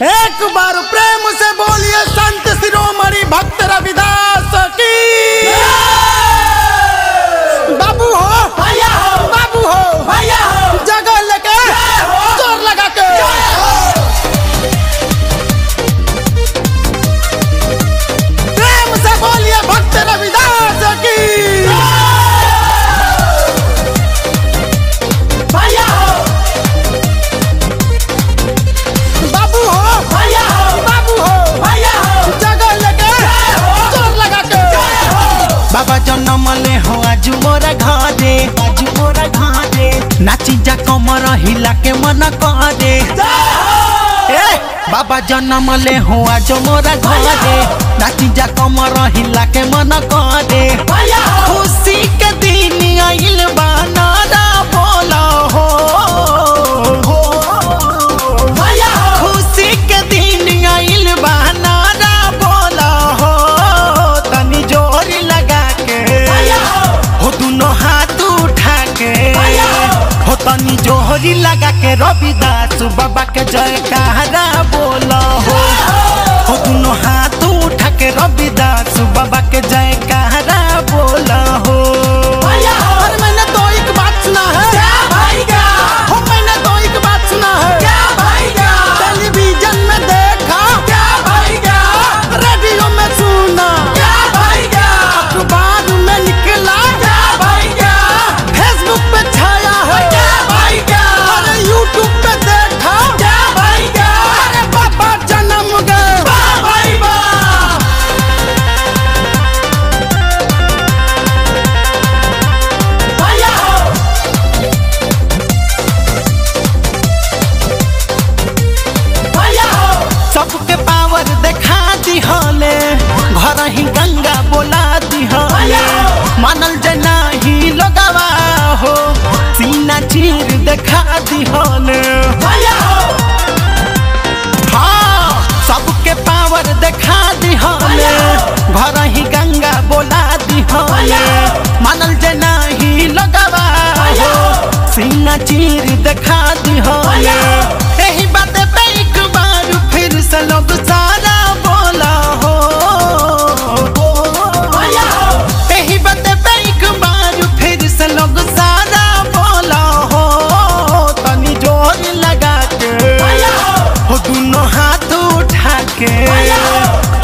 एक बार प्रेम से बोलिए संत शिरोमणि भक्त रविदास की। बाबू हो भैया हो, बाबू हो भैया हो, जगह लेके जोर लगा के प्रेम से बोलिए भक्त रविदास की। भैया हो, बाबू हो भैया हो, बाबू हो भैया हो, जगह लेके जोर लगा के। बाबा जन्म ले हो आज मोरा घरे, आज मोरा घरे नाची जा कमर हिला के मन करे। बाबा जन्म ले हो आज मोरा घरे, नाची जा कमर हिला के मन करे। खुशी के दिन आइल बाना बोला हो, खुशी के दिन आइल बाना बोला हो। तनी जोर लगा के हो दोनों हाथ उठा के, हो तनी जोहरी लगा के रविदास बाबा के जयकारा बोला हो दोनों हाथ उठा के रविदास बाबा के जयकारा बोला हो। और मैंने तो एक बात सुना है, हो मैंने तो एक बात सुना है, टेलीविजन में देखा, रेडियो में सुना, अखबार में निकला, फेसबुक पे छाया है, अरे यूट्यूब पे देखा, अरे बाबा जन्म गए। सबके पावर देखा दी हले, घर ही गंगा बोला दी हले, मानल जना ही लगवा हो, सीना चीर देखा दी हले। हाँ सबके पावर देखा दी हले, घर ही गंगा बोला दी हले, मानल जना ही लगवा हो, सीना चीर देखा दी हले। यही बात पे एक बार फिर से लोग सारा बोला हो, यही बात पे एक बार फिर से लोग सारा बोला हो। तनी जोर लगा के हो दोनों हाथ उठा के,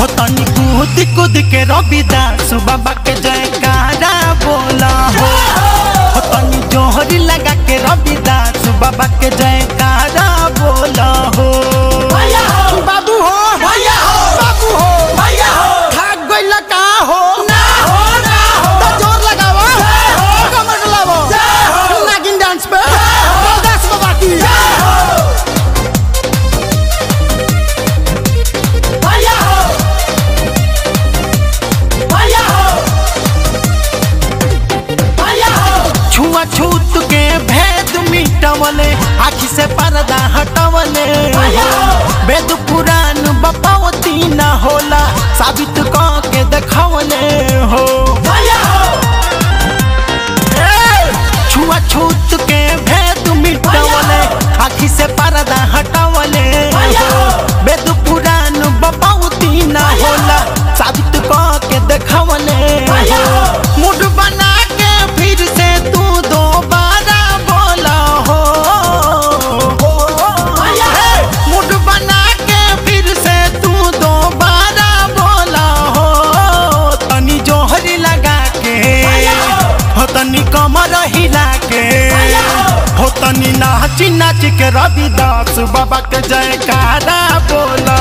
हो तनी कूद कूद के रविदास बाबा के जयकारा बोला हो तनी जोहरी लगा के रविदास बाबा के जयकारा बोला हो। बाबू हो भैया हो, बाबू हो भैया हो, थक गइल का हो ना हो ना हो, तो जोर लगावा, कमर डलावा, नागिन डांस पे रविदास बाबा की। भैया हो, भैया हो, भैया हो, छुआ छूत के भेद मिटवले, आँखी से पर्दा हटवले, वेद पुराण बपावती न होला, साबित क के देखवले हो। छुआ छूत के भेद मिटवले, आँखी से पर्दा हटवले हो, वेद पुराण बपावती न होला, साबित क के देखवले हो। मुड बना के फिर से तू दोबारा बोला हो, मुड बना के फिर से तू दोबारा बोला हो। तनी जोहरी लगा के हो तनी कमर हिला के, हो तनी नाच नाच के रविदास बाबा के जयकारा बोला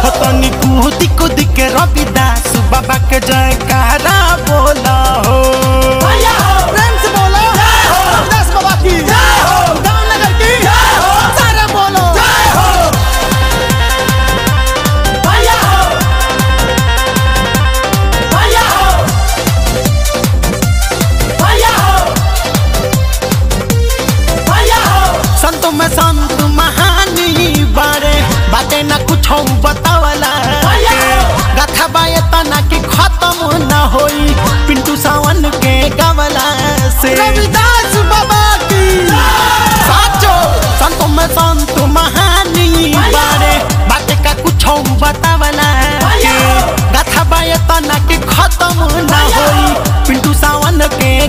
हो तनी कूद कूद के रविदास बाबा के जयकारा बोला हो। प्रेम से बोलो रविदास बाबा की, दामनगर की, सारे बोलो भैया हो, भैया हो, भैया हो, भैया हो। संतों में संत महानी बारे बातें न कुछ बतावला, गाथा बाये तना की खत्म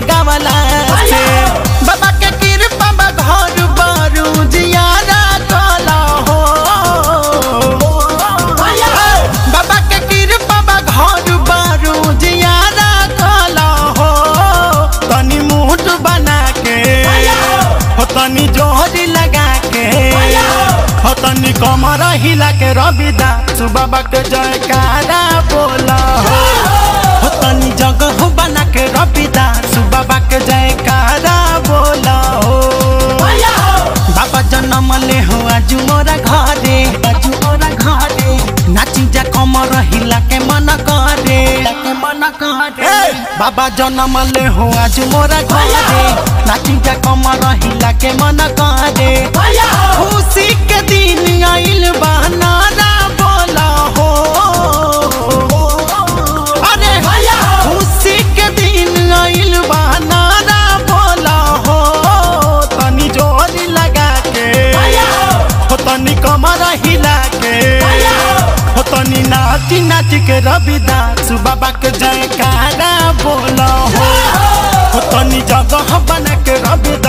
गावला से बाबा के कृपा बा घर बारू जियारा कला हो बाबा के कृपा बा घर बारू जियारा कला हो तनी मुठ बना के हो तनी जोहरी लगा के हो तनी कमर हिला के रविदास बाबा के जयकारा बोला हो तनी जगह बना के रविदास बाबा के जयकारा बोला हो बाबा जन्म ले हो आज मोरा घरे नाची जा कमर हिला के मन करे बाबा जन्म ले हो आज मोरा घरे नाची जा कमर हिला के मन करे खुशी के दिन आइल बहनारा बोला हो अरे खुशी के दिन आइल बहनारा बोला हो तनी जोरी लगा के हो तनी कमर हिला के हो तनी नाची नाची के रविदास बाबा के जयकारा बोला हो तनी जगह बना के रविदास